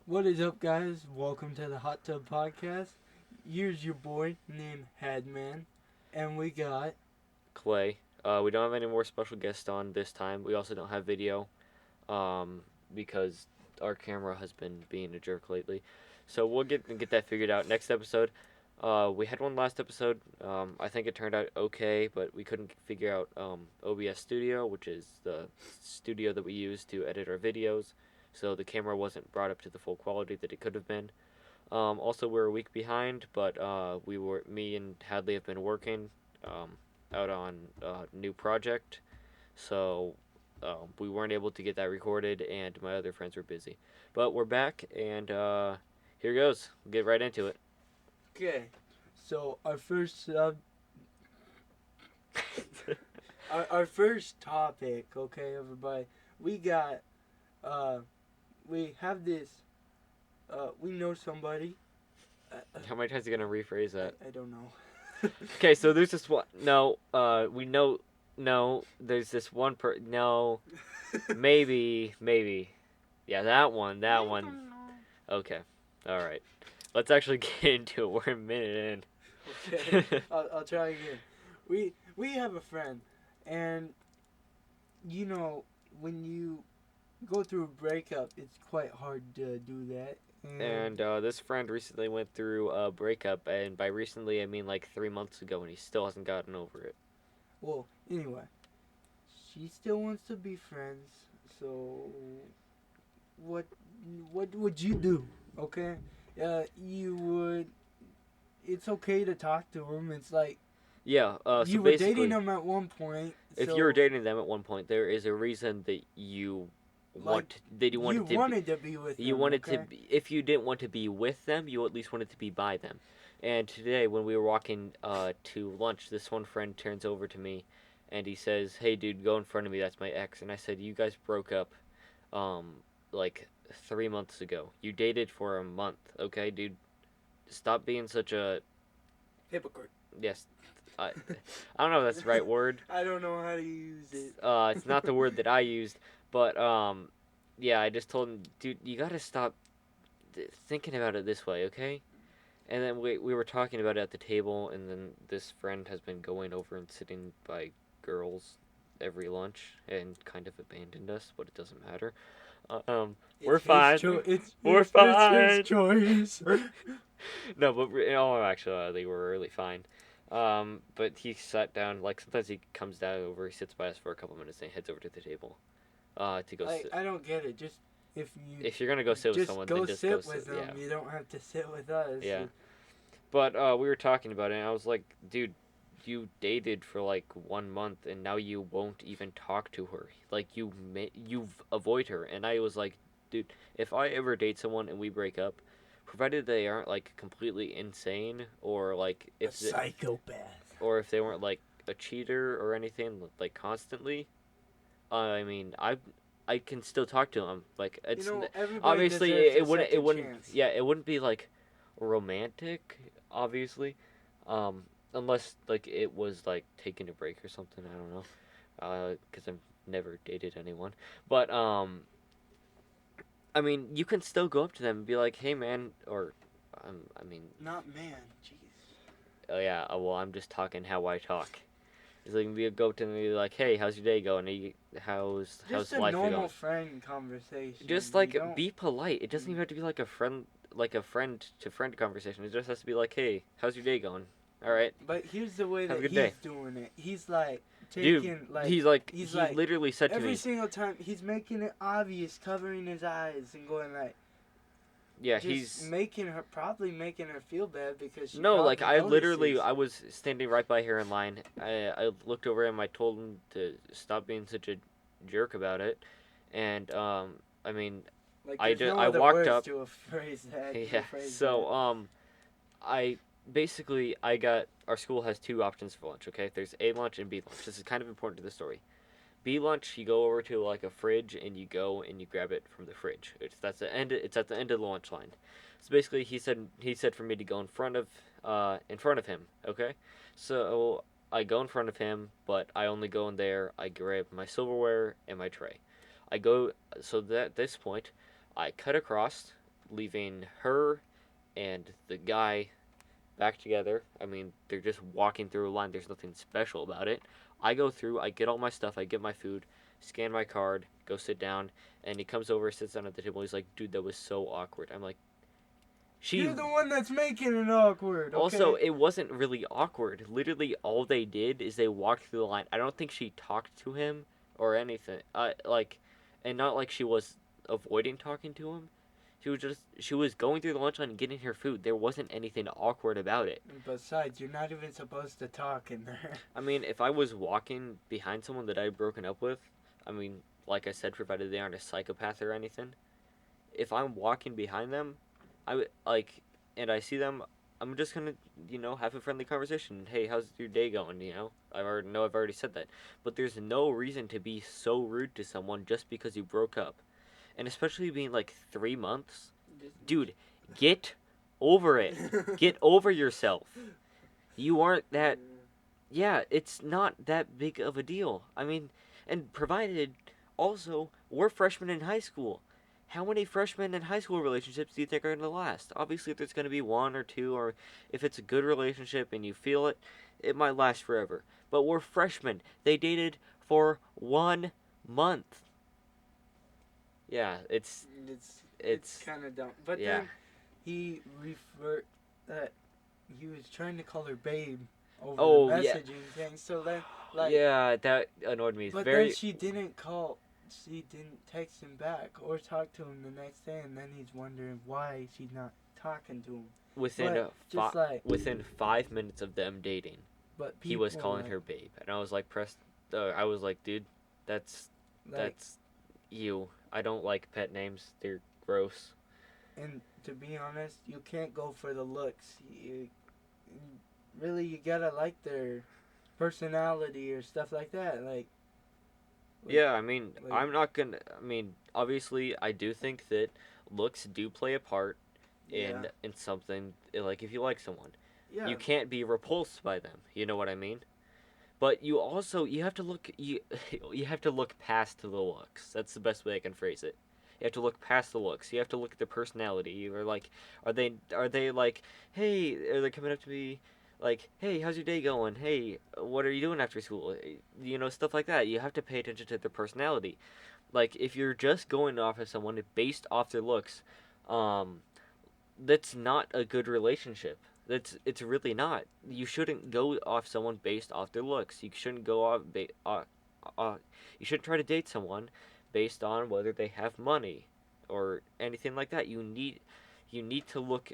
What is up, guys? Welcome to the Hot Tub Podcast. Here's your boy named Headman, and we got. Clay. We don't have any more special guests on this time. We also don't have video um, because our camera has been being a jerk lately. So we'll get that figured out next episode. We had one last episode. I think it turned out okay, but we couldn't figure out OBS Studio, which is the studio that we use to edit our videos. So the camera wasn't brought up to the full quality that it could have been. Also, we're a week behind, but me and Hadley have been working out on a new project, so we weren't able to get that recorded, and my other friends were busy. But we're back, and here goes. We'll get right into it. Okay, so our first topic, okay, everybody. We got. We have this. We know somebody. How many times are you gonna rephrase that? I don't know. Okay, so there's this one. No, we know. No, there's this one No, maybe. Yeah, that one. That one. Okay. All right. Let's actually get into it. We're a minute Okay, in. I'll try again. We have a friend, and when you go through a breakup, it's quite hard to do that. And this friend recently went through a breakup, and by recently I mean like 3 months ago, and he still hasn't gotten over it. Well, anyway, she still wants to be friends. So what what would you do? Okay, you would. It's okay to talk to him. It's like Yeah. So you were dating basically, him at one point. if So you were dating them at one point, there is a reason that you like you you wanted to wanted to be with you him. wanted to Okay. be, if you didn't want to be with them, you at least wanted to be by them. And today, when we were walking to lunch, this one friend turns over to me, and he says, "Hey, dude, go in front of me. That's my ex." And I said, "You guys broke up, like 3 months ago. You dated for a month, okay, dude? Stop being such a Hypocrite. yes. I, I don't know if that's the right word. I don't know how to use it. It's not the word that I used, but yeah, I just told him, dude, you gotta stop thinking about it this way, okay?" And then we were talking about it at the table, and then this friend has been going over and sitting by girls every lunch and kind of abandoned us, but it doesn't matter. We're It's his fine. It's We're it's fine. his choice. No, but actually, they were really fine. But he sat down. Like sometimes he comes down over, he sits by us for a couple minutes, and he heads over to the table. To go sit. I don't get it. Just if you If you're gonna go sit with just someone, go then just go sit with sit. them. Yeah. You don't have to sit with us. Yeah. But we were talking about it, and I was like, dude, you dated for like 1 month, and now you won't even talk to her. Like you avoid her, and I was like, dude, if I ever date someone and we break up, provided they aren't like completely insane or like A psychopath. or if they weren't like a cheater or anything like constantly, I mean, I can still talk to them. Like it's Everybody obviously deserves a it second wouldn't chance. yeah it wouldn't be like romantic, obviously, unless like it was like taking a break or something. I don't know, because I've never dated anyone. But I mean, you can still go up to them and be like, "Hey, man," or I mean, Not man. Jeez. oh yeah, well, I'm just talking how I talk. It's like we go up to them and be like, "Hey, how's your day going? How's Just a life normal going?" friend conversation. Just You like don't. be polite. It doesn't even have to be like a friend to friend conversation. It just has to be like, "Hey, how's your day going? All right, But here's the way have a that good he's day." doing it. He's like Dude, taking like he's he like literally said to every me, single time he's making it obvious, covering his eyes and going like "Yeah, just he's probably making her feel bad because she no, like probably I literally notices. I was standing right by her in line. I looked over him. I told him to stop being such a jerk about it, and I mean, Like there's no I other walked words up. to a phrase that. Yeah, so I I got our school has two options for lunch. Okay, there's A lunch and B lunch. This is kind of important to the story. B lunch, you go over to like a fridge and you go and you grab it from the fridge. It's at the end of the lunch line. So basically, he said for me to go in front of him. Okay, so I go in front of him, but I only go in there. I grab my silverware and my tray. I go so that at this point, I cut across. leaving her and the guy back together. I mean, they're just walking through a line. There's nothing special about it. I go through, I get all my stuff, I get my food, scan my card, go sit down, and he comes over, sits down at the table. He's like, "Dude, that was so awkward." I'm like, "She." You're the one that's making it awkward. Okay? Also, it wasn't really awkward. Literally, all they did is they walked through the line. I don't think she talked to him or anything. And not like she was avoiding talking to him. She was going through the lunch line and getting her food. There wasn't anything awkward about it. Besides, you're not even supposed to talk in there. I mean, if I was walking behind someone that I had broken up with, I mean, like I said, provided they aren't a psychopath or anything, if I'm walking behind them, and I see them, I'm just gonna, have a friendly conversation. Hey, how's your day going? I've already said that, but there's no reason to be so rude to someone just because you broke up, and especially being like 3 months, dude. Get over it. Get over yourself. You aren't that. Yeah, it's not that big of a deal. I mean, and provided, also, we're freshmen in high school. How many freshmen in high school relationships do you think are going to last? Obviously, there's going to be one or two, or if it's a good relationship and you feel it, it might last forever. But we're freshmen. They dated for 1 month. Yeah, it's kind of dumb. But yeah. then he that he was trying to call her babe over Oh, the yeah. messaging thing. So then, like, Yeah, that annoyed me. but Very. then she didn't call. She didn't text him back or talk to him the next day, and then he's wondering why she's not talking to him. Within 5 minutes of them dating, But he was people, calling like, her babe, and I was like, I was like, dude, that's you. I don't like pet names. They're gross. And to be honest, you can't go for the looks. You gotta like their personality or stuff like that. Yeah, I mean, like- I'm not gonna. I mean, obviously, I do think that looks do play a part in something. Like, if you like someone, yeah. you can't be repulsed by them. You know what I mean? But you have to look. You have to look past the looks. That's the best way I can phrase it. You have to look past the looks. You have to look at the personality. You're like, are they like, hey, are they coming up to me? Like, hey, how's your day going? Hey, what are you doing after school? Stuff like that. You have to pay attention to their personality. Like, if you're just going off of someone based off their looks, that's not a good relationship. It's really not. You shouldn't go off someone based off their looks. You shouldn't go off. You shouldn't try to date someone based on whether they have money or anything like that. You need to look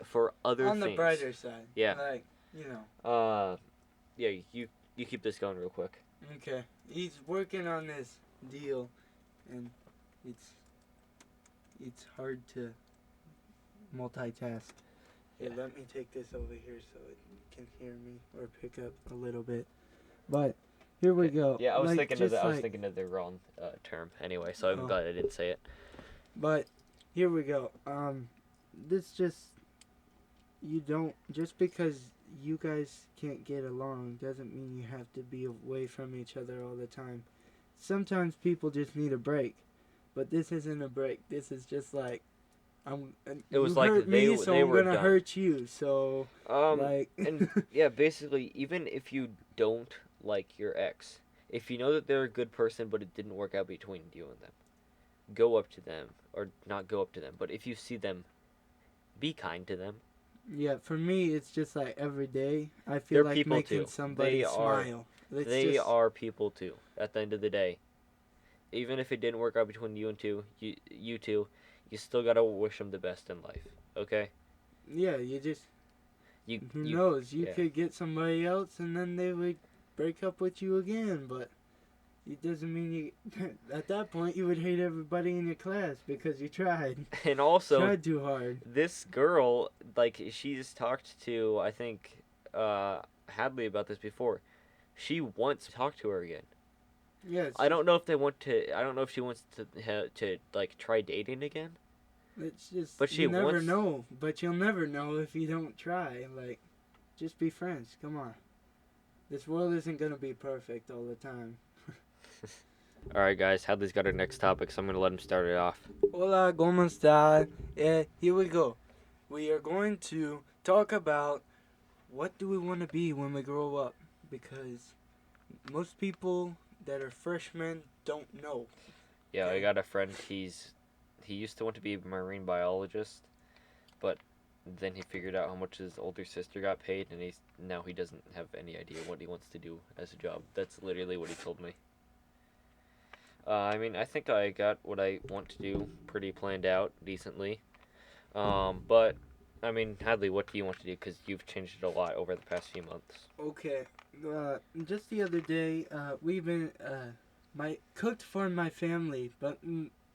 for other on things. the brighter side. Yeah. Yeah. You keep this going real quick. Okay. He's working on this deal, and it's hard to multitask. Here, Yeah. let me take this over here so it can hear me or pick up a little bit. But here we go. Yeah, I was Like, thinking just I was like- thinking of the wrong term. Anyway, so I'm Oh. glad I didn't say it. But here we go. This just because you guys can't get along doesn't mean you have to be away from each other all the time. Sometimes people just need a break, but this isn't a break. This is just like It was you like hurt they- me, so they I'm were gonna done. hurt you. So And yeah, basically, even if you don't like your ex, if you know that they're a good person but it didn't work out between you and them, go up to them, or not go up to them, but if you see them, be kind to them. yeah, for me, it's just like every day I feel They're like people making too. somebody They are- smile. They are people too. At the end of the day, even if it didn't work out between you two, you still gotta wish them the best in life. Okay? Yeah, you just You who you knows? You yeah. could get somebody else, and then they would break up with you again. But it doesn't mean you. At that point, you would hate everybody in your class because you tried. And also, Tried too hard. this girl, like, she's talked to, I think, Hadley about this before. She wants to talk to her again. Yeah. I don't know if they want to. I don't know if she wants to like try dating again. It's just. But she you never wants- know. But you'll never know if you don't try. Like, just be friends. Come on. This world isn't gonna be perfect all the time. All right, guys. Hadley's got our next topic, so I'm gonna let him start it off. Hola, ¿cómo está? Here we go. We are going to talk about what do we want to be when we grow up, because most people that are freshmen don't know. Yeah, I Okay. got a friend. He used to want to be a marine biologist, but then he figured out how much his older sister got paid, and now he doesn't have any idea what he wants to do as a job. That's literally what he told me. I mean, I think I got what I want to do pretty planned out decently. But I mean, Hadley, what do you want to do? Because you've changed it a lot over the past few months. Okay. Just the other day, we've been my cooked for my family, but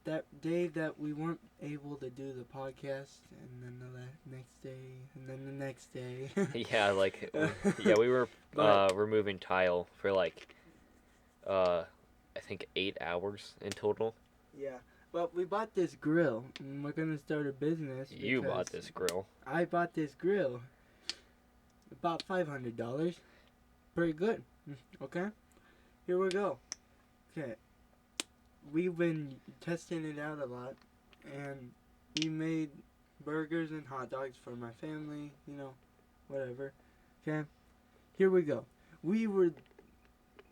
that day that we weren't able to do the podcast, and then the next day, and then the next day. Yeah, yeah, we were But removing tile for like uh, I think 8 hours in total. yeah, but we bought this grill, and we're gonna start a business. You bought because this grill. I bought this grill. About $500. Pretty good. Okay. Here we go. Okay. We've been testing it out a lot, and we made burgers and hot dogs for my family. Whatever. Okay. Here we go. We were.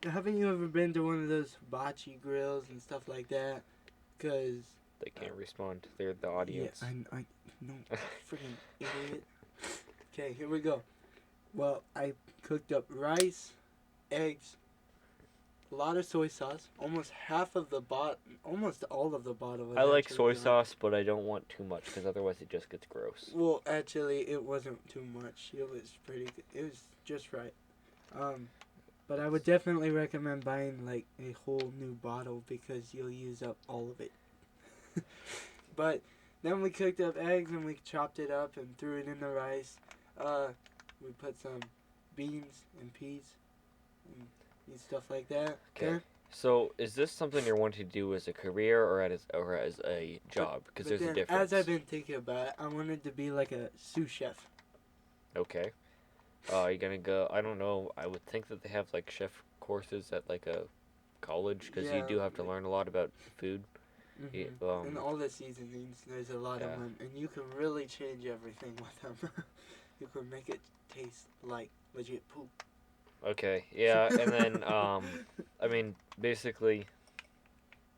Haven't you ever been to one of those hibachi grills and stuff like that? Cause They can't respond. They're the audience. yeah, I no, freaking idiot. Okay, here we go. Well, I cooked up rice, eggs, a lot of soy sauce, almost almost all of the bottle. Was I like actually soy gone. sauce, but I don't want too much because otherwise it just gets gross. Well, actually, it wasn't too much. It was pretty good. It was just right. But I would definitely recommend buying like a whole new bottle because you'll use up all of it. But then we cooked up eggs and we chopped it up and threw it in the rice. We put some beans and peas and stuff like that. Okay. So, is this something you're wanting to do as a career or as a job? Because But there's a then, difference. as I've been thinking about it, I wanted to be like a sous chef. Okay. You're gonna go? I don't know. I would think that they have like chef courses at like a college because you Yeah, do have to learn a lot about food. Mm-hmm. Yeah, And all the seasonings, there's a lot yeah. of them, and you can really change everything with them. You can make it taste like legit poop. Okay. Yeah, and then I mean, basically,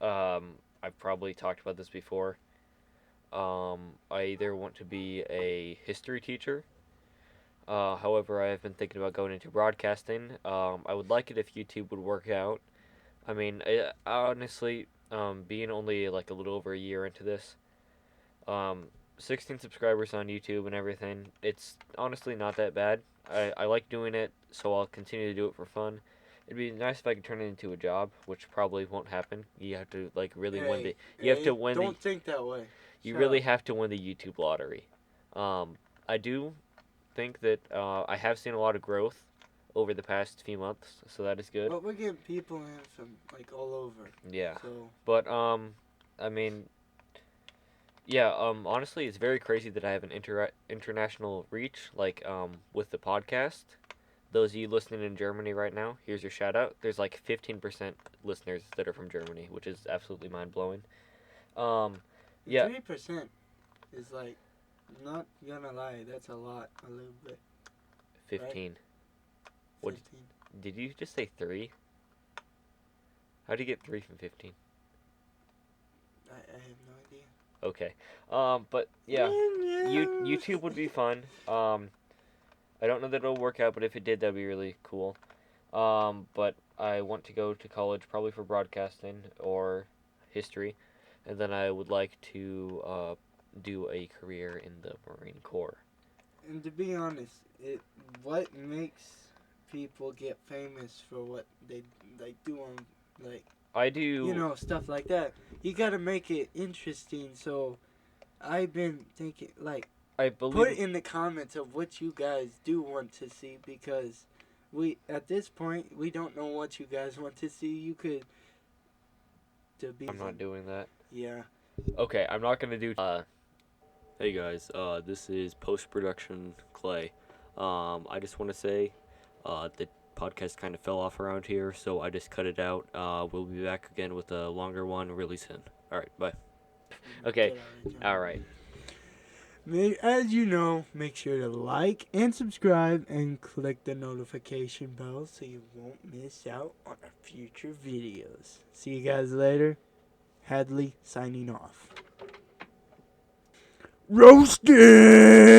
I've probably talked about this before. I either want to be a history teacher. However, I have been thinking about going into broadcasting. I would like it if YouTube would work out. I mean, honestly, being only like a little over a year into this, 16 subscribers on YouTube and everything, it's honestly not that bad. I like doing it, so I'll continue to do it for fun. It'd be nice if I could turn it into a job, which probably won't happen. You have to like really win the. You have to win the. Don't think that way. You Shut really up. have to win the YouTube lottery. I do think that I have seen a lot of growth over the past few months, so that is good. But we're getting people in from like all over. Yeah, So but I mean, yeah, honestly, it's very crazy that I have an international reach, like with the podcast. Those of you listening in Germany right now, here's your shout out. There's like 15% listeners that are from Germany, which is absolutely mind blowing. Yeah. 3% is like, not gonna lie, that's a lot, a little bit. 15. What 15. did you just say 3? How do you get 3 from 15? I have no idea. Okay. But yeah, YouTube would be fun. I don't know that it'll work out, but if it did, that'd be really cool. But I want to go to college probably for broadcasting or history, and then I would like to do a career in the Marine Corps. And to be honest, what makes people get famous for what they do on like I do. stuff like that. You gotta make it interesting. So I've been thinking like I put believe. in the comments of what you guys do want to see because we at this point we don't know what you guys want to see. You could to be I'm not doing that. yeah. Okay, I'm not gonna do. Hey guys, this is post production Clay. I just want to say, the podcast kind of fell off around here, so I just cut it out. We'll be back again with a longer one really soon. All right, bye. Okay, all right. As you know, make sure to like and subscribe and click the notification bell so you won't miss out on our future videos. See you guys later. Hadley signing off. Roasted!